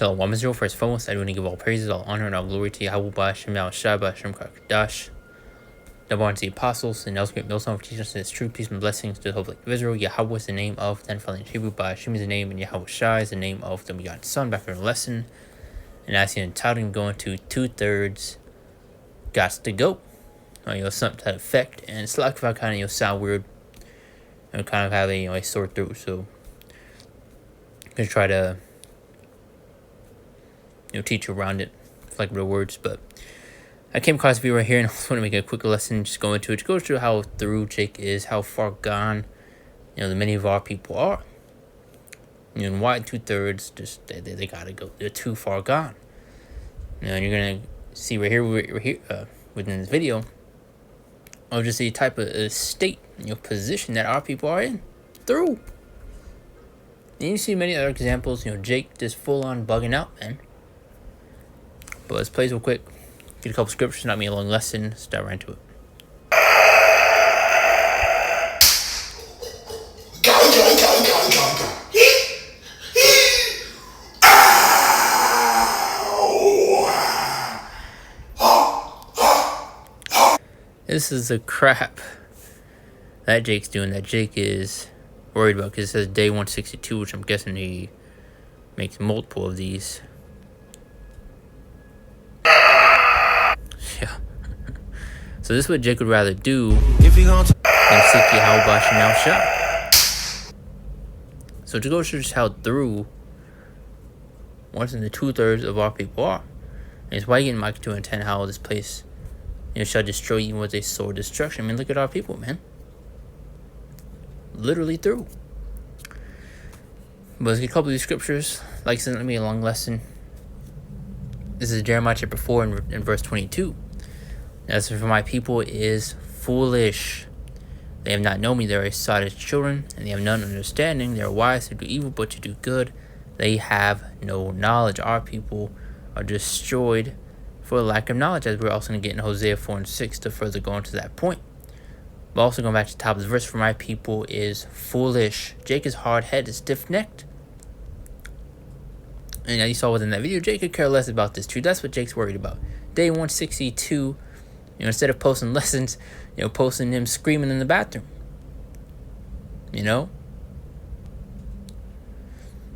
Shalom, Israel. First and foremost, I do want to give all praises, all honor, and all glory to Yahweh, Ba'ashem, Yahushua, Ba'ashem, Kakadash, the born to the apostles, and else great millstone for teaching us its true peace and blessings to the whole of Israel. Yahweh is the name of the fallen Hebrew, Ba'ashem is the name, and Yahushua is the name of the begotten Son. Back in the lesson, and as you entitled, I'm going to 2/3 Gots to Go. Something to that effect, and it's like if I kind of sound weird and kind of have a sore throat, so I'm gonna try to teach around it, like real words. But I came across a video right here, and I just want to make a quick lesson. Just go into it. Just go through how through Jake is, how far gone, the many of our people are. And why 2/3? Just they gotta go. They're too far gone. And you're gonna see right here, within this video, of just the type of state, position that our people are in. Through. And you see many other examples. Jake just full on bugging out, man. But let's play real quick. Get a couple scriptures, not me a long lesson. Let's dive right into it. This is the crap that Jake's doing, that Jake is worried about, because it says day 162, which I'm guessing he makes multiple of these. Yeah. So this is what Jake would rather do than seek Yahweh Ba'ashem Yahushua. So to go through just how through once in the 2/3 of our people are. And it's why you get in Micah 2:10 how this place shall destroy you with a sword destruction. I mean, look at our people, man. Literally through. But let's get a couple of these scriptures. Like I said, let me a long lesson. This is Jeremiah chapter 4 and verse 22. As for my people is foolish. They have not known me. They are a sotted children, and they have none understanding. They are wise to do evil, but to do good. They have no knowledge. Our people are destroyed for lack of knowledge, as we're also going to get in Hosea 4:6 to further go into that point. But also going back to the top of the verse, for my people is foolish. Jake is hard-headed, stiff-necked. And you saw within that video, Jake could care less about this too. That's what Jake's worried about. Day 162, instead of posting lessons, posting him screaming in the bathroom.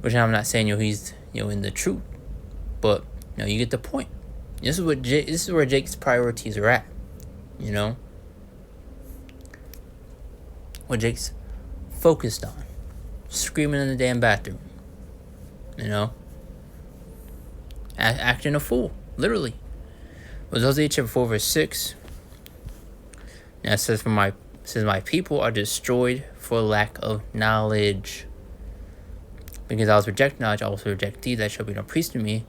Which I'm not saying he's in the truth, but you get the point. This is where Jake's priorities are at. What Jake's focused on. Screaming in the damn bathroom. Acting a fool, literally. But Hosea chapter 4 verse 6. Now it says, my people are destroyed for lack of knowledge. Because I was rejected knowledge, I also reject thee, that shall be no priest to me.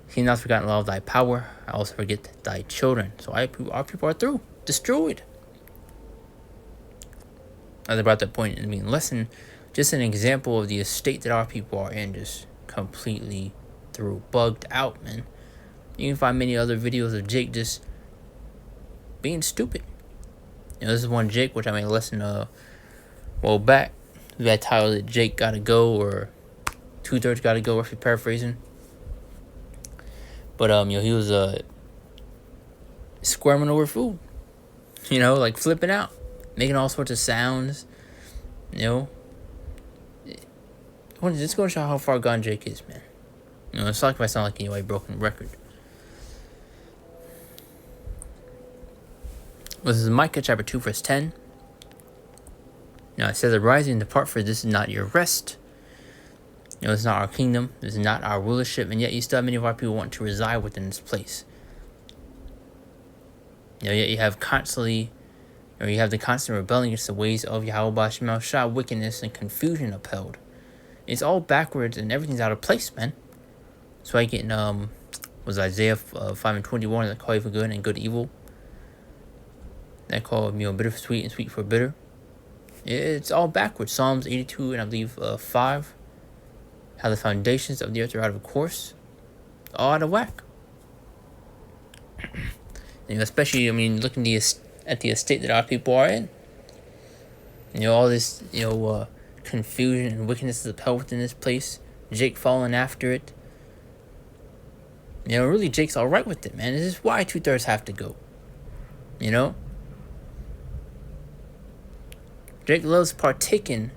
He not forgotten all of thy power, I also forget thy children. So our people are through, destroyed. As I brought that point in the lesson, just an example of the state that our people are in, just completely through, bugged out, man. You can find many other videos of Jake just being stupid. This is one Jake, which I made a lesson well back. We had titled it Jake Gotta Go, or 2/3 Gotta Go, if you're paraphrasing. But he was squirming over food. Like flipping out, making all sorts of sounds. Just going to show how far gone Jake is, man. It's like if I sound like a broken record. This is Micah chapter 2 verse 10. Now it says, arise and depart, for this is not your rest. It's not our kingdom. This is not our rulership. And yet you still have many of our people want to reside within this place. Yet you have the constant rebelling against the ways of Yahweh Ba'ashem Yahushua, wickedness and confusion upheld. It's all backwards and everything's out of place, man. So I get in was Isaiah 5:21, that call evil good and good evil. That call bitter for sweet and sweet for bitter. It's all backwards. Psalms 82 and I believe 5. How the foundations of the earth are out of course. All out of whack. Especially looking at the estate that our people are in. All this confusion and wickedness is upheld within this place. Jake following after it. Really Jake's alright with it, man. This is why 2/3 have to go. Jake loves partaking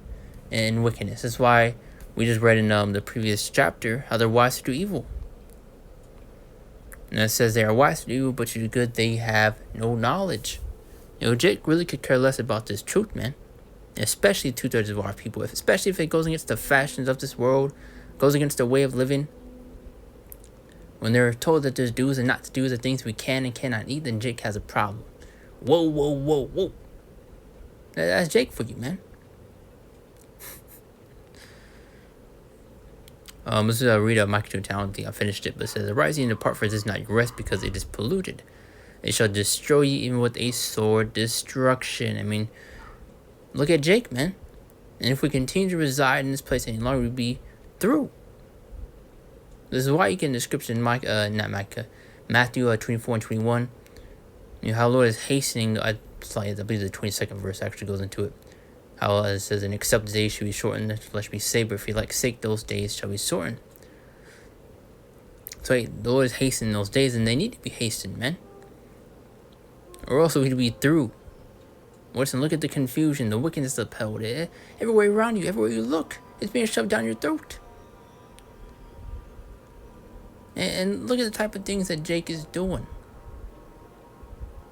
in wickedness. That's why we just read in the previous chapter how they're wise to do evil. And it says they are wise to do evil, but to do good they have no knowledge. Jake really could care less about this truth, man. Especially 2/3 of our people. Especially if it goes against the fashions of this world, goes against their way of living. When they're told that there's do's and not to do's, the things we can and cannot eat, then Jake has a problem. Whoa, whoa, whoa, whoa. That's Jake for you, man. This is a read of Michael Town. I think I finished it, but it says, "Arise and depart, for this is not your rest, because it is polluted. It shall destroy you even with a sword destruction." I mean, look at Jake, man. And if we continue to reside in this place any longer, we'll be through. This is why you get in the scripture in Matthew 24 and 21. How Lord is hastening. I believe the 22nd verse actually goes into it. How it says, "And except the days shall be shortened, the flesh be saved, but if you like sake, those days shall be shortened." So the Lord is hastening those days, and they need to be hastened, man. Or else we'd be through. Listen, look at the confusion, the wickedness upheld. Everywhere around you, everywhere you look, it's being shoved down your throat. And look at the type of things that Jake is doing.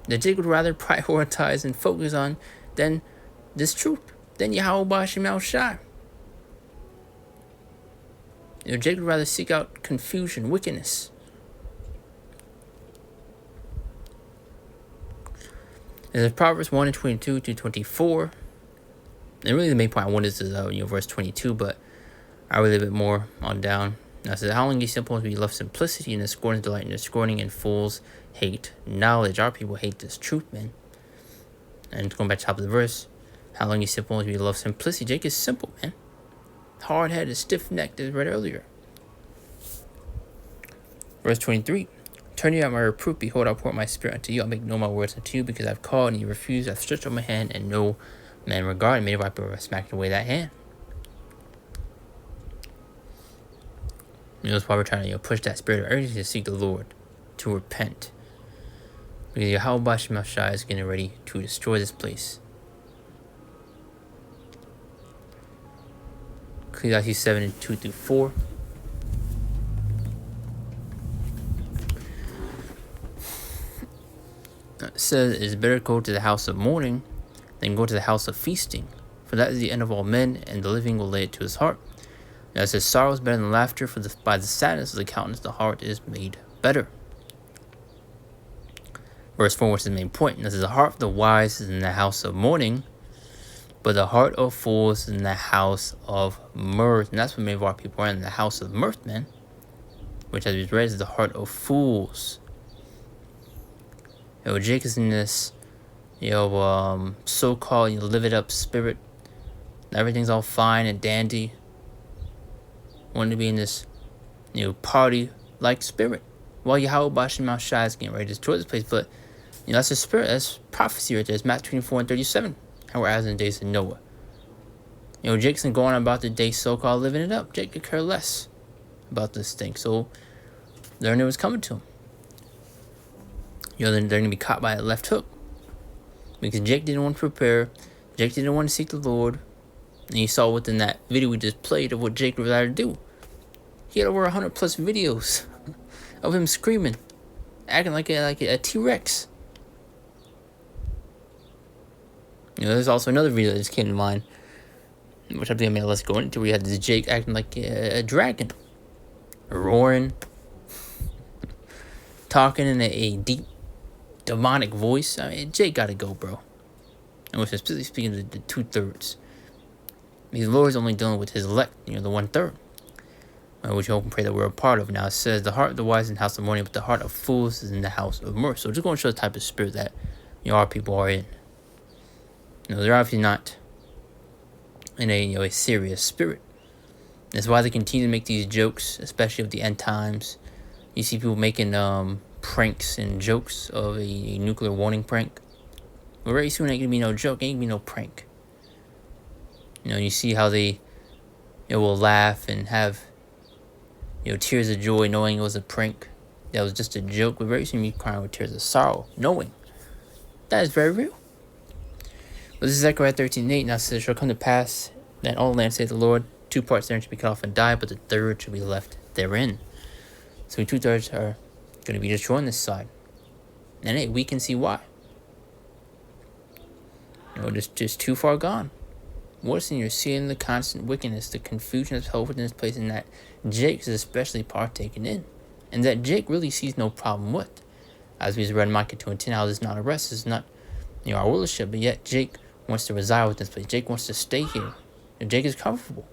That Jake would rather prioritize and focus on than this truth, than Yahweh Bashim Al Shai. Jake would rather seek out confusion, wickedness. There's Proverbs 1 and 22 to 24. And really the main point I wanted is verse 22, but I read a bit more on down. Now it says, "How long ye simple be love simplicity, and the scorners delight in the scorning, and fools hate knowledge." Our people hate this truth, man. And going back to the top of the verse, "How long ye simple be love simplicity." Jake is simple, man. Hard-headed, stiff-necked, as read earlier. Verse 23. "Turn you out my reproof, behold, I'll pour my spirit unto you. I'll make known my words unto you, because I've called and you refused. I've stretched out my hand, and no man regarded. Many of our people have smacked away that hand." That's why we're trying to push that spirit of urgency to seek the Lord, to repent. Because Yahweh Bashim Shai is getting ready to destroy this place. Ecclesiastes 7 and 2 through 4. It says, "It is better to go to the house of mourning than go to the house of feasting. For that is the end of all men, and the living will lay it to his heart. Now it says, sorrow is better than laughter, for by the sadness of the countenance the heart is made better." Verse 4, which is the main point. This is, "The heart of the wise is in the house of mourning, but the heart of fools is in the house of mirth." And that's what many of our people are in the house of mirth, man. Which, as we read, is the heart of fools. Jake is in this, so-called live it up spirit. Everything's all fine and dandy. Wanting to be in this, party-like spirit. Well, Yahweh Bashim Shai is getting ready to destroy this place, but, that's a spirit, that's prophecy right there. It's Matthew 24 and 37. How we're as in the days of Noah. Jake's going on about the day so-called living it up. Jake could care less about this thing. So, learning was coming to him. They're going to be caught by a left hook. Because Jake didn't want to prepare. Jake didn't want to seek the Lord. And you saw within that video we just played of what Jake would rather do. He had over 100 plus videos of him screaming, acting like a T-Rex. There's also another video that just came to mind, which I think I made let's go into, where you had this Jake acting like a dragon, roaring, talking in a deep, demonic voice. I mean, Jake gotta go, bro. And we're specifically speaking to the 2/3. Because the Lord is only dealing with his elect, the 1/3. Which I hope and pray that we're a part of. Now it says, "The heart of the wise is in the house of mourning, but the heart of fools is in the house of mirth." So just going to show the type of spirit that our people are in. They're obviously not in a serious spirit. That's why they continue to make these jokes, especially of the end times. You see people making pranks and jokes of a nuclear warning prank. But very soon ain't gonna be no joke, ain't gonna be no prank. You see how they will laugh and have tears of joy knowing it was a prank. that was just a joke, but very soon you'll be crying with tears of sorrow, knowing that is very real. But this is Zechariah 13:8. Now says, it shall come to pass that all the land, saith the Lord, 2 parts therein shall be cut off and die, but the third shall be left therein. So 2/3 are going to be destroyed on this side. And hey, we can see why. Just too far gone. Worse than you're seeing the constant wickedness, the confusion that's held within this place, and that Jake is especially partaken in. And that Jake really sees no problem with. As we read in Micah 2:10, how this is not a rest, this is not our rulership, but yet Jake wants to reside within this place. Jake wants to stay here. And Jake is comfortable.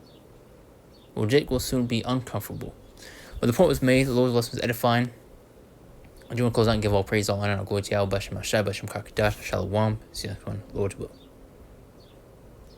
Well, Jake will soon be uncomfortable. But the point was made, the Lord's lesson was edifying. I do want to close out and give all praise, all honor, and all glory to Yahweh, Bashem Ashai, Bashem Kakadash, Shalom. See you next one. Lord's will.